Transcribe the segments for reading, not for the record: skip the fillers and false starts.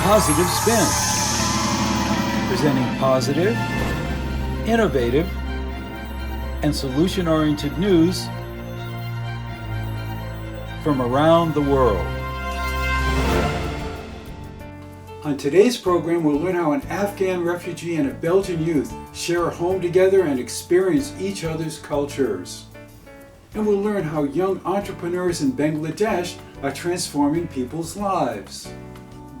Positive Spin, presenting positive, innovative, and solution-oriented news from around the world. On today's program, we'll learn how an Afghan refugee and a Belgian youth share a home together and experience each other's cultures. And we'll learn how young entrepreneurs in Bangladesh are transforming people's lives.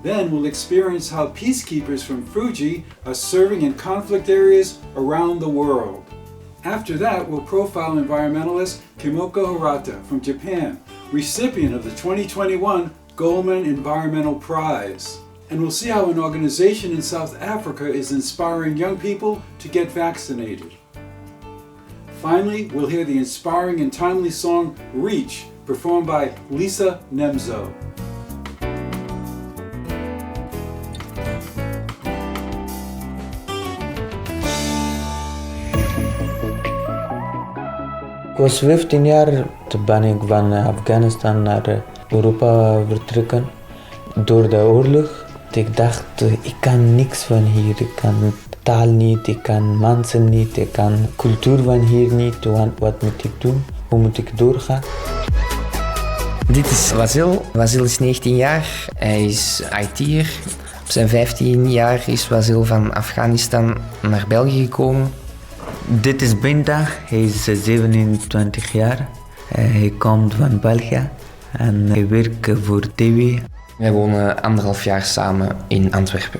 Then we'll experience how peacekeepers from Fuji are serving in conflict areas around the world. After that, we'll profile environmentalist Kimiko Hirata from Japan, recipient of the 2021 Goldman Environmental Prize. And we'll see how an organization in South Africa is inspiring young people to get vaccinated. Finally, we'll hear the inspiring and timely song Reach, performed by Lisa Nemzo. Ik was 15 jaar, toen ben ik van Afghanistan naar Europa vertrokken door de oorlog. Ik dacht, ik kan niks van hier. Ik kan taal niet, ik kan mensen niet, ik kan cultuur van hier niet. Wat moet ik doen? Hoe moet ik doorgaan? Dit is Wasil. Wasil is 19 jaar, hij is IT'er. Op zijn 15 jaar is Wasil van Afghanistan naar België gekomen. Dit is Binta, hij is 27 jaar. Hij komt van België en hij werkt voor TV. Wij wonen 1,5 jaar samen in Antwerpen.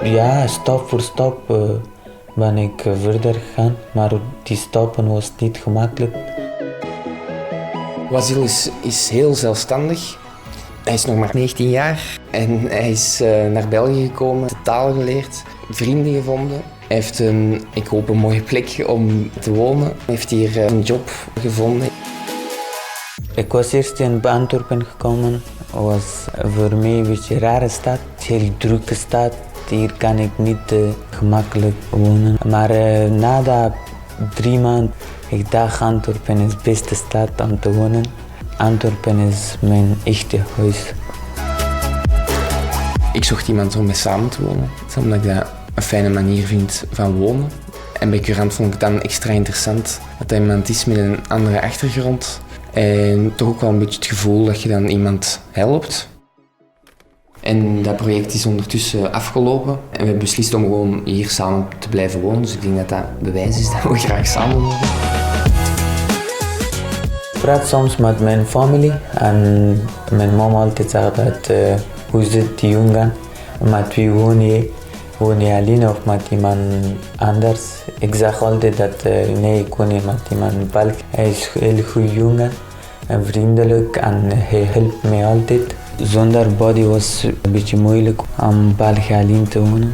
Ja, stap voor stap ben ik verder gegaan, maar die stappen was niet gemakkelijk. Wasil is heel zelfstandig. Hij is nog maar 19 jaar en hij is naar België gekomen, de taal geleerd, vrienden gevonden. Hij heeft ik hoop een mooie plek om te wonen. Hij heeft hier een job gevonden. Ik was eerst in Antwerpen gekomen. Het was voor mij een beetje een rare stad, een heel drukke stad. Hier kan ik niet gemakkelijk wonen. Maar na 3 maanden, ik dacht Antwerpen is de beste stad om te wonen. Antwerpen is mijn echte huis. Ik zocht iemand om mee samen te wonen, omdat ik dat een fijne manier vind van wonen. En bij Curant vond ik het dan extra interessant dat hij iemand is met een andere achtergrond. En toch ook wel een beetje het gevoel dat je dan iemand helpt. En dat project is ondertussen afgelopen en we hebben beslist om gewoon hier samen te blijven wonen. Dus ik denk dat dat bewijs is dat we graag samen wonen. Ik praat soms met mijn familie en mijn mama altijd zegt dat hoe zit die jongen, met wie woon je alleen of met iemand anders? Ik zeg altijd dat nee, ik woon hier met iemand Belg. Hij is een heel goed jongen en vriendelijk en hij helpt mij altijd. Zonder body was het een beetje moeilijk om België alleen te wonen.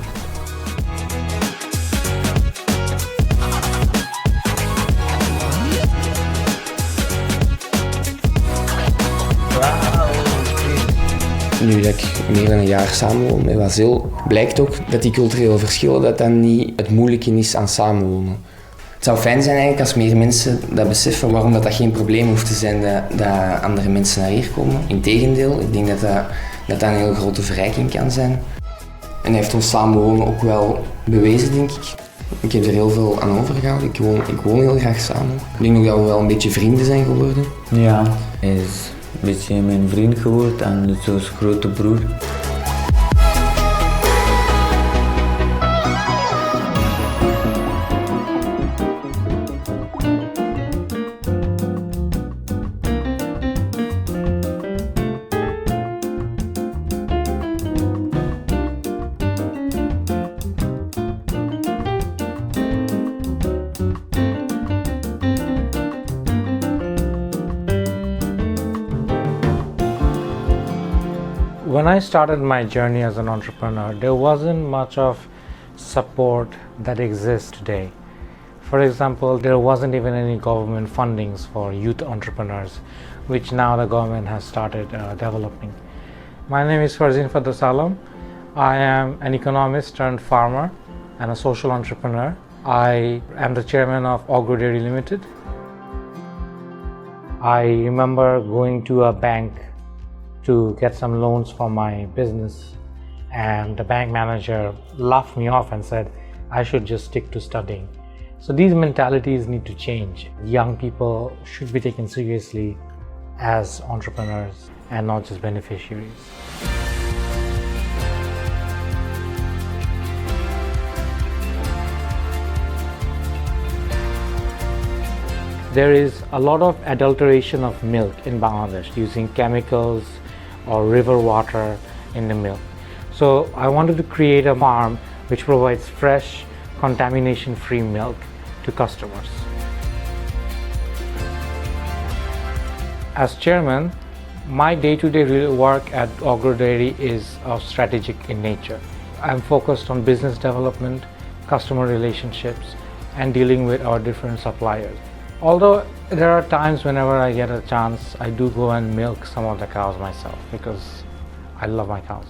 Nu dat ik meer dan een jaar samenwoon met Wasil, blijkt ook dat die culturele verschillen dat niet het moeilijke is aan samenwonen. Het zou fijn zijn eigenlijk als meer mensen dat beseffen, waarom dat geen probleem hoeft te zijn dat andere mensen naar hier komen. Integendeel, ik denk dat een heel grote verrijking kan zijn. En hij heeft ons samenwonen ook wel bewezen, denk ik. Ik heb er heel veel aan overgehouden. Ik woon heel graag samen. Ik denk ook dat we wel een beetje vrienden zijn geworden. Ja, hij is een beetje mijn vriend geworden en zo'n grote broer. When I started my journey as an entrepreneur, there wasn't much of support that exists today. For example, there wasn't even any government fundings for youth entrepreneurs, which now the government has started developing. My name is Farzin Faddasalam. I am an economist turned farmer and a social entrepreneur. I am the chairman of Agro Dairy Limited. I remember going to a bank to get some loans for my business, and the bank manager laughed me off and said I should just stick to studying. So these mentalities need to change. Young people should be taken seriously as entrepreneurs and not just beneficiaries. There is a lot of adulteration of milk in Bangladesh using chemicals or river water in the milk. So I wanted to create a farm which provides fresh, contamination-free milk to customers. As chairman, my day-to-day work at Ogro Dairy is strategic in nature. I'm focused on business development, customer relationships, and dealing with our different suppliers. Although there are times whenever I get a chance, I do go and milk some of the cows myself because I love my cows.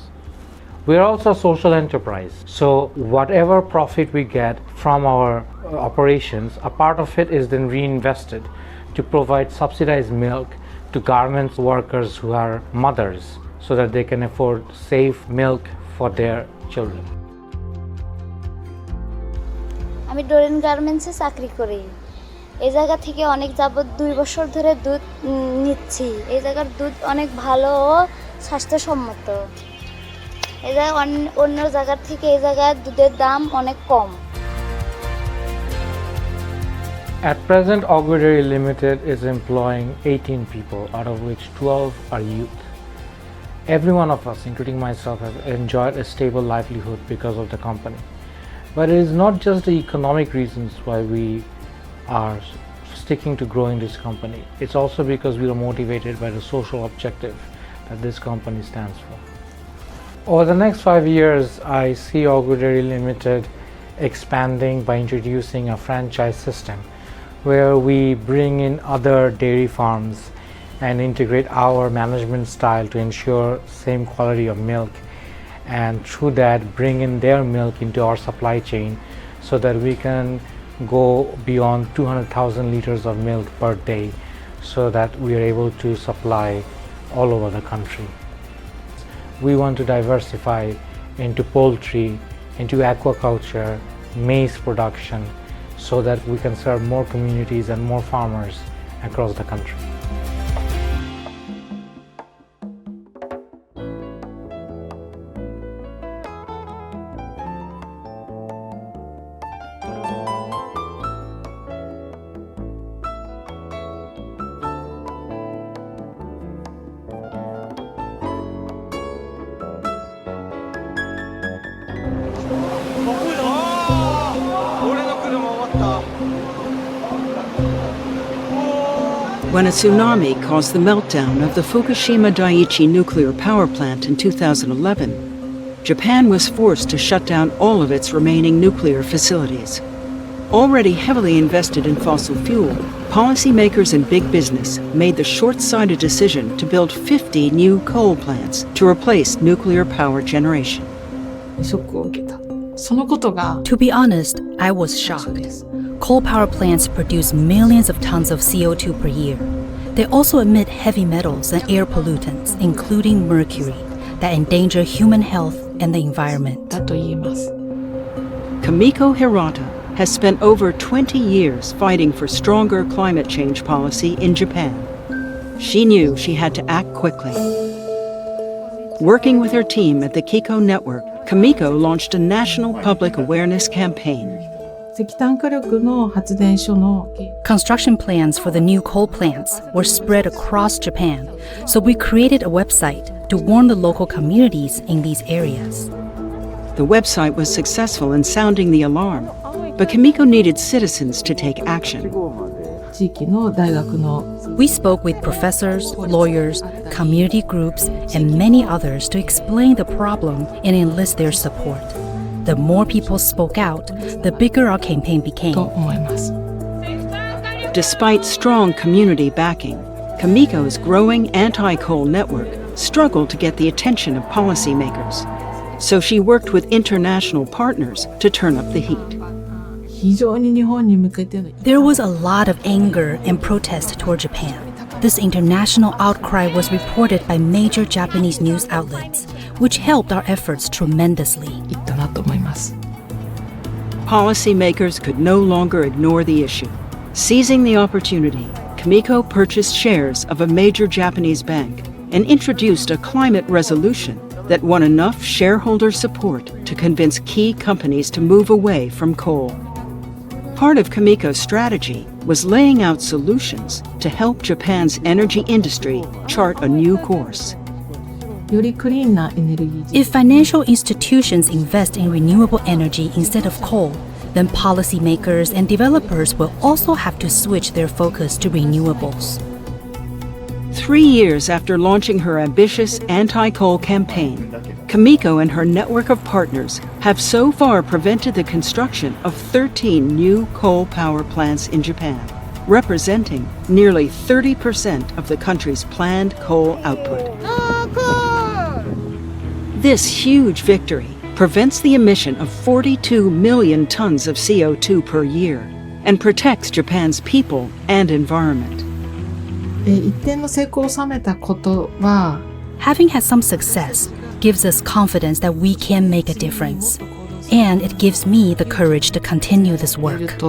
We are also a social enterprise, so whatever profit we get from our operations, a part of it is then reinvested to provide subsidized milk to garment workers who are mothers so that they can afford safe milk for their children. আমি ডোরেন গার্মেন্টসে চাকরি করি। এই জায়গা থেকে অনেক যাবত 2 বছর ধরে দুধ নিচ্ছি। এই জায়গার দুধ অনেক ভালো ও স্বাস্থ্যসম্মত। এই জায়গা অন্য জায়গা থেকে এই জায়গার দুধের দাম অনেক কম। At present, Ogro Dairy Limited is employing 18 people, out of which 12 are youth. Every one of us, including myself, have enjoyed a stable livelihood because of the company. But it is not just the economic reasons why we are sticking to growing this company. It's also because we are motivated by the social objective that this company stands for. Over the next 5 years, I see Ogro Dairy Limited expanding by introducing a franchise system where we bring in other dairy farms and integrate our management style to ensure same quality of milk, and through that bring in their milk into our supply chain so that we can go beyond 200,000 liters of milk per day so that we are able to supply all over the country. We want to diversify into poultry, into aquaculture, maize production so that we can serve more communities and more farmers across the country. When a tsunami caused the meltdown of the Fukushima Daiichi nuclear power plant in 2011, Japan was forced to shut down all of its remaining nuclear facilities. Already heavily invested in fossil fuel, policymakers and big business made the short-sighted decision to build 50 new coal plants to replace nuclear power generation. To be honest, I was shocked. Coal power plants produce millions of tons of CO2 per year. They also emit heavy metals and air pollutants, including mercury, that endanger human health and the environment. Kimiko Hirata has spent over 20 years fighting for stronger climate change policy in Japan. She knew she had to act quickly. Working with her team at the Kiko Network, Kimiko launched a national public awareness campaign. Construction plans for the new coal plants were spread across Japan, so we created a website to warn the local communities in these areas. The website was successful in sounding the alarm, but Kimiko needed citizens to take action. We spoke with professors, lawyers, community groups, and many others to explain the problem and enlist their support. The more people spoke out, the bigger our campaign became. Despite strong community backing, Kimiko's growing anti-coal network struggled to get the attention of policymakers. So she worked with international partners to turn up the heat. There was a lot of anger and protest toward Japan. This international outcry was reported by major Japanese news outlets, which helped our efforts tremendously. Policymakers could no longer ignore the issue. Seizing the opportunity, Kimiko purchased shares of a major Japanese bank and introduced a climate resolution that won enough shareholder support to convince key companies to move away from coal. Part of Kimiko's strategy was laying out solutions to help Japan's energy industry chart a new course. If financial institutions invest in renewable energy instead of coal, then policymakers and developers will also have to switch their focus to renewables. 3 years after launching her ambitious anti-coal campaign, Kimiko and her network of partners have so far prevented the construction of 13 new coal power plants in Japan, representing nearly 30% of the country's planned coal output. This huge victory prevents the emission of 42 million tons of CO2 per year and protects Japan's people and environment. Having had some success gives us confidence that we can make a difference. And it gives me the courage to continue this work.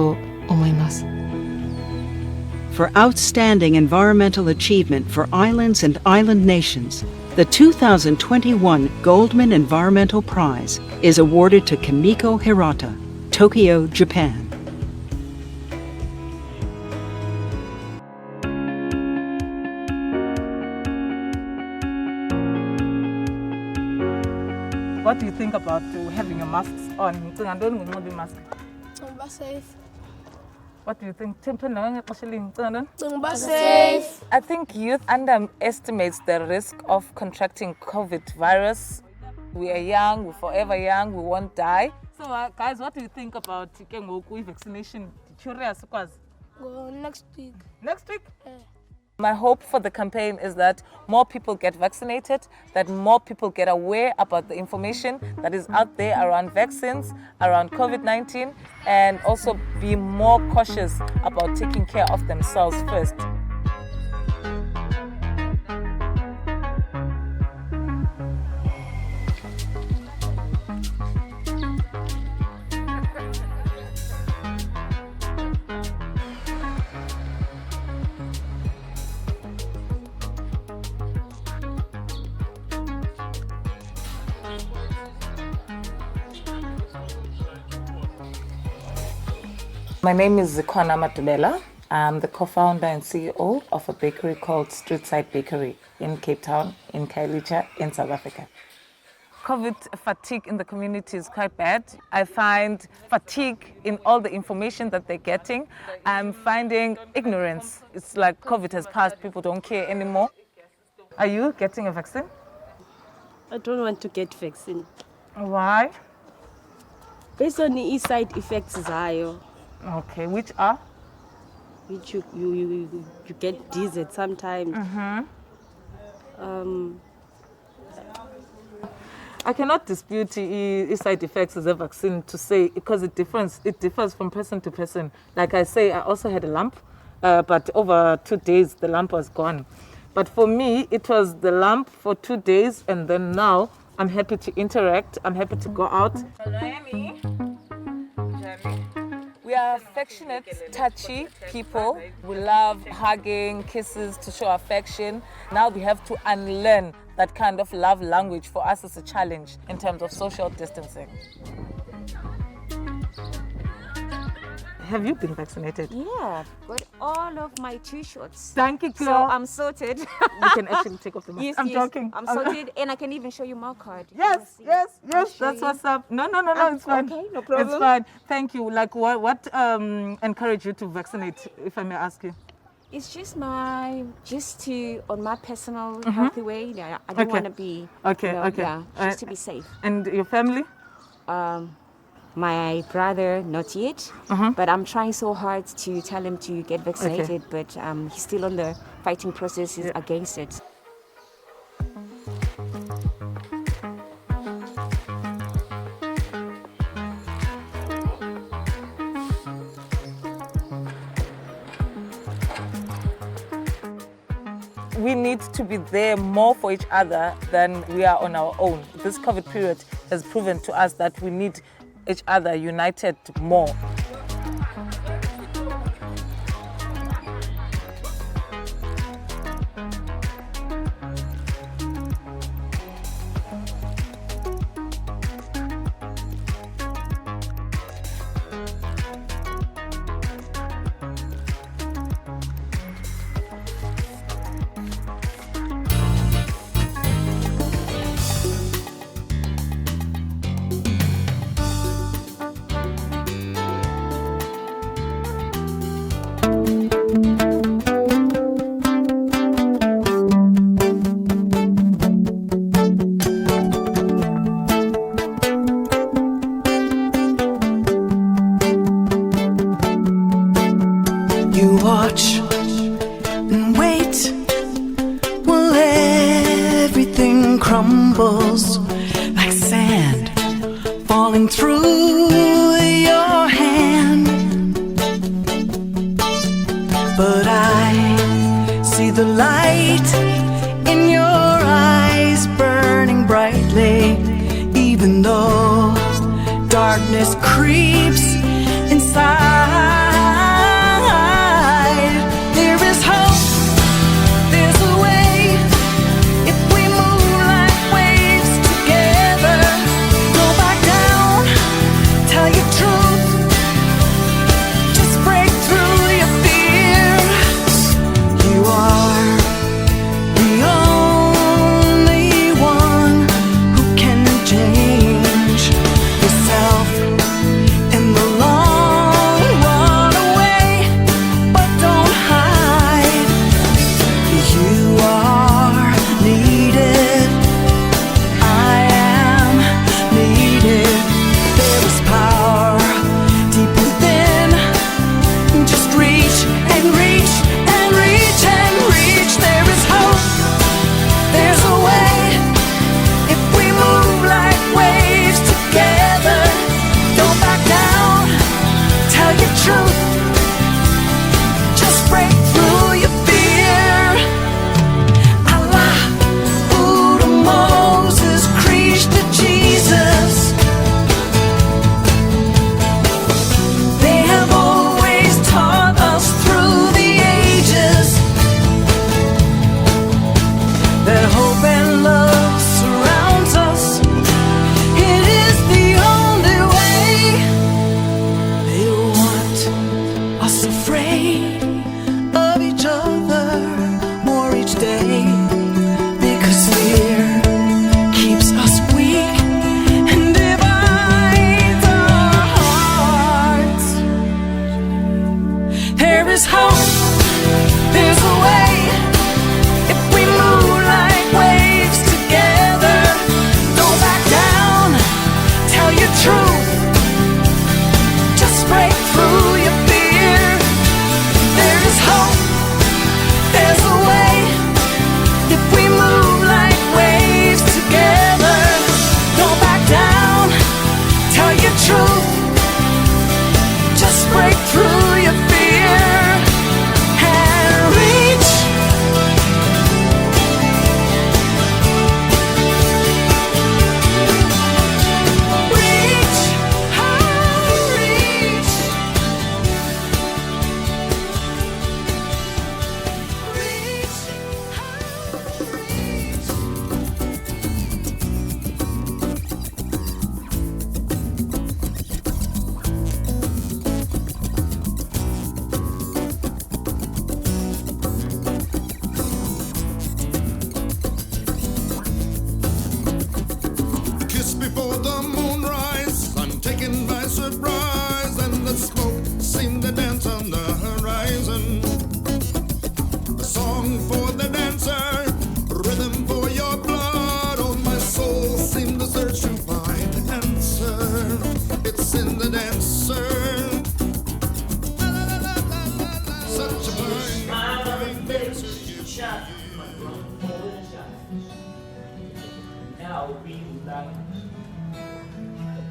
For outstanding environmental achievement for islands and island nations, the 2021 Goldman Environmental Prize is awarded to Kimiko Hirata, Tokyo, Japan. What do you think about having a mask on? Mask. Safe. What do you think? Safe. I think youth underestimates the risk of contracting COVID virus. We are young, we're forever young, we won't die. So guys, what do you think about vaccination? Curious, Well, next week. Next week? Yeah. My hope for the campaign is that more people get vaccinated, that more people get aware about the information that is out there around vaccines, around COVID-19, and also be more cautious about taking care of themselves first. My name is Zikwana Matubela. I'm the co-founder and CEO of a bakery called Streetside Bakery in Cape Town, in Khayelitsha, in South Africa. COVID fatigue in the community is quite bad. I find fatigue in all the information that they're getting. I'm finding ignorance. It's like COVID has passed, people don't care anymore. Are you getting a vaccine? I don't want to get vaccine. Why? Based on the side effects, Okay, which are? Which you get dizzy sometimes. I cannot dispute the side effects of the vaccine to say because it differs from person to person. Like I say, I also had a lump, but over 2 days the lump was gone. But for me, it was the lump for 2 days, and then now I'm happy to interact. I'm happy to go out. Hello, Amy. We are affectionate, touchy people. We love hugging, kisses to show affection. Now we have to unlearn that kind of love language. For us, it's a challenge in terms of social distancing. Have you been vaccinated? Yeah, got all of my 2 shots. Thank you, So Chloe. I'm sorted. You can actually take off the mask. Yes, I'm yes, joking. I'm sorted, and I can even show you my card. Yes, that's show you. what's up. No, it's fine. Okay, no problem. It's fine. Thank you. Like, what encouraged you to vaccinate, if I may ask you? It's just on my personal healthy way. Yeah, I don't want to be. Okay. Yeah, just to be safe. And your family? My brother, not yet, but I'm trying so hard to tell him to get vaccinated, but he's still on the fighting process, he's against it. we need to be there more for each other than we are on our own. This COVID period has proven to us that we need each other united more. You watch and wait while everything crumbles like sand falling through your hand. But I see the light in your eyes burning brightly, even though darkness creeps inside.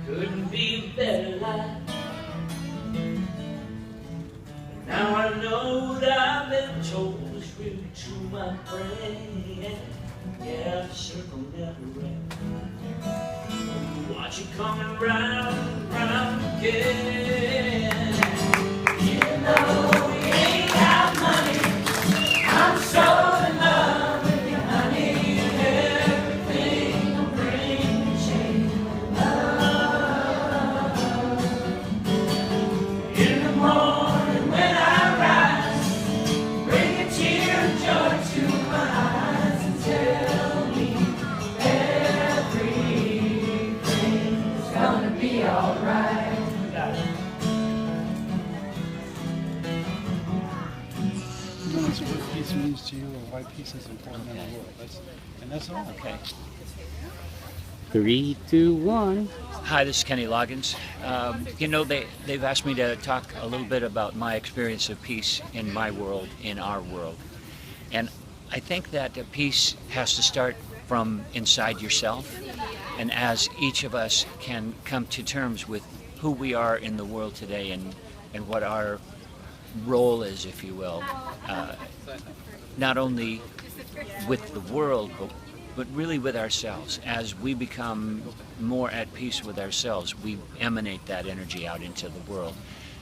Couldn't be better life. Now I know that I've been chosen. really true, my friend. Yeah, the circle never ends. Watch it coming round, round again. Even though we ain't got money, I'm so in love with you, honey. Everything will bring you change. In the morning when I rise, bring a tear of joy to my eyes and tell me everything's gonna be alright. What peace means to you, or why peace is important in the world. That's all. Okay. 3, 2, 1. Hi, this is Kenny Loggins. You know, they've asked me to talk a little bit about my experience of peace in my world, in our world. And I think that peace has to start from inside yourself. And as each of us can come to terms with who we are in the world today and what our role is, if you will, not only with the world, but really with ourselves. As we become more at peace with ourselves, we emanate that energy out into the world.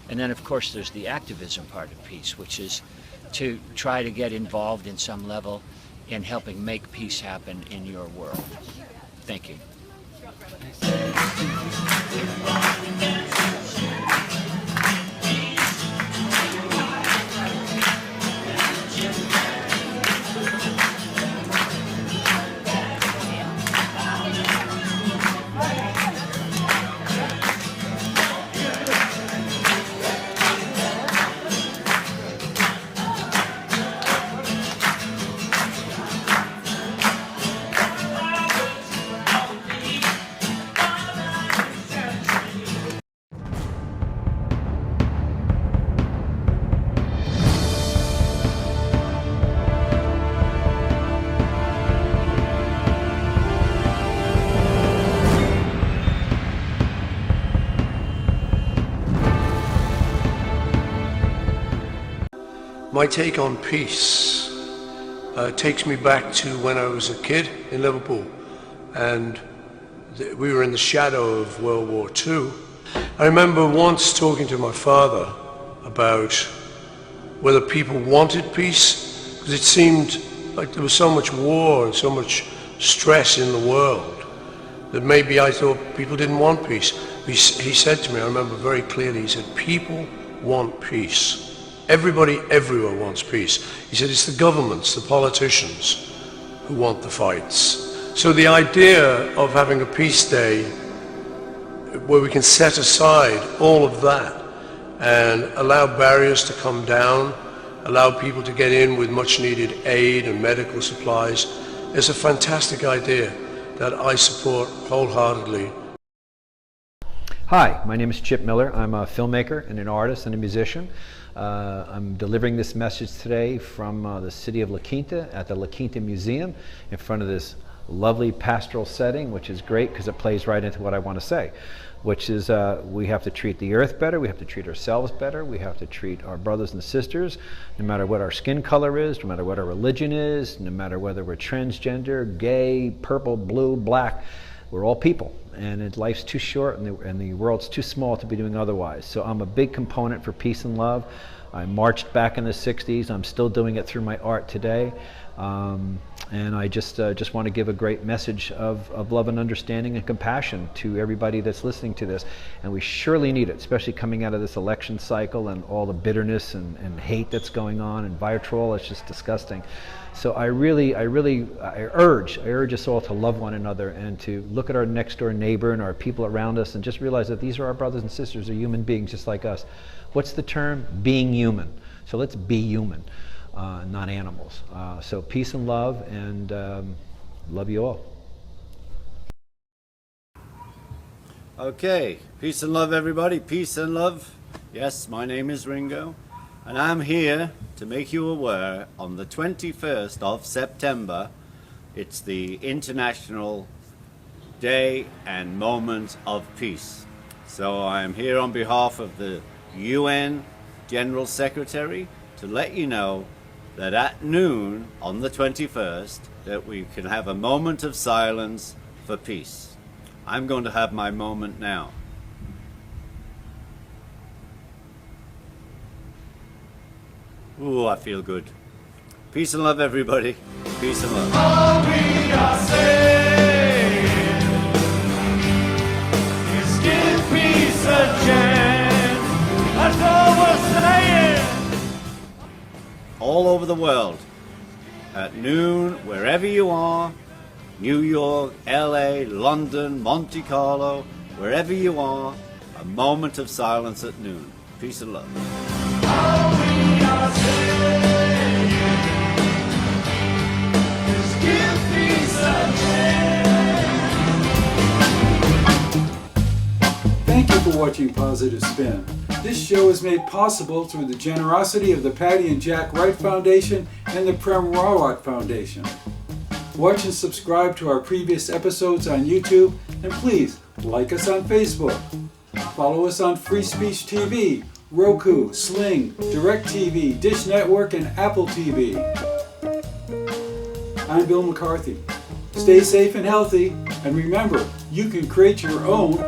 And then, of course, there's the activism part of peace, which is to try to get involved in some level in helping make peace happen in your world. Thank you. My take on peace takes me back to when I was a kid in Liverpool, and we were in the shadow of World War II. I remember once talking to my father about whether people wanted peace, because it seemed like there was so much war and so much stress in the world that maybe I thought people didn't want peace. He said to me, I remember very clearly, he said, people want peace. Everybody everywhere wants peace. He said it's the governments, the politicians who want the fights. So the idea of having a peace day where we can set aside all of that and allow barriers to come down, allow people to get in with much needed aid and medical supplies is a fantastic idea that I support wholeheartedly. Hi, my name is Chip Miller. I'm a filmmaker and an artist and a musician. I'm delivering this message today from the city of La Quinta at the La Quinta Museum in front of this lovely pastoral setting, which is great because it plays right into what I want to say, which is we have to treat the earth better, we have to treat ourselves better, we have to treat our brothers and sisters, no matter what our skin color is, no matter what our religion is, no matter whether we're transgender, gay, purple, blue, black. We're all people, and life's too short and the world's too small to be doing otherwise. So I'm a big component for peace and love. I marched back in the 60s. I'm still doing it through my art today. And I just want to give a great message of love and understanding and compassion to everybody that's listening to this. And we surely need it, especially coming out of this election cycle and all the bitterness and hate that's going on and vitriol. It's just disgusting. So I urge us all to love one another and to look at our next door neighbor and our people around us and just realize that these are our brothers and sisters, they're human beings just like us. What's the term? Being human. So let's be human, not animals. So peace and love, and love you all. Okay, peace and love everybody, peace and love. Yes, my name is Ringo, and I'm here to make you aware on the 21st of September, it's the International Day and Moment of Peace. So I'm here on behalf of the UN General Secretary to let you know that at noon on the 21st, that we can have a moment of silence for peace. I'm going to have my moment now. Ooh, I feel good. Peace and love, everybody. Peace and love. All we are saying is give peace a chance. That's all we're saying. All over the world, at noon, wherever you are, New York, LA, London, Monte Carlo, wherever you are, a moment of silence at noon. Peace and love. All we are saying is give peace a chance. Thank you for watching Positive Spin. This show is made possible through the generosity of the Patty and Jack Wright Foundation and the Prem Rawat Foundation. Watch and subscribe to our previous episodes on YouTube, and please like us on Facebook. Follow us on Free Speech TV, Roku, Sling, DirecTV, Dish Network, and Apple TV. I'm Bill McCarthy. Stay safe and healthy, and remember, you can create your own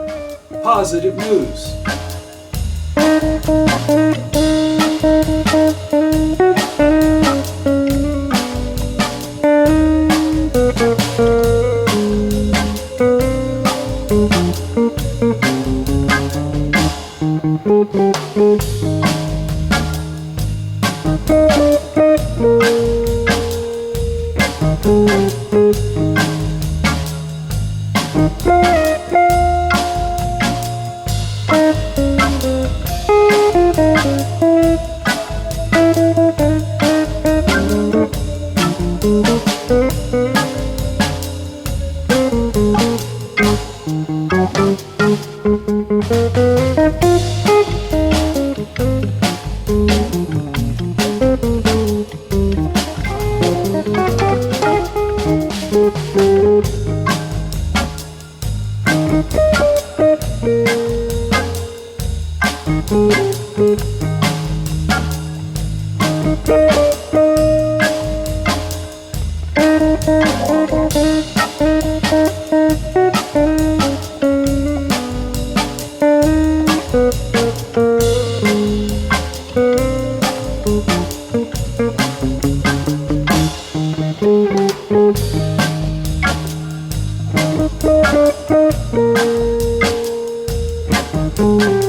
positive news. Thank you.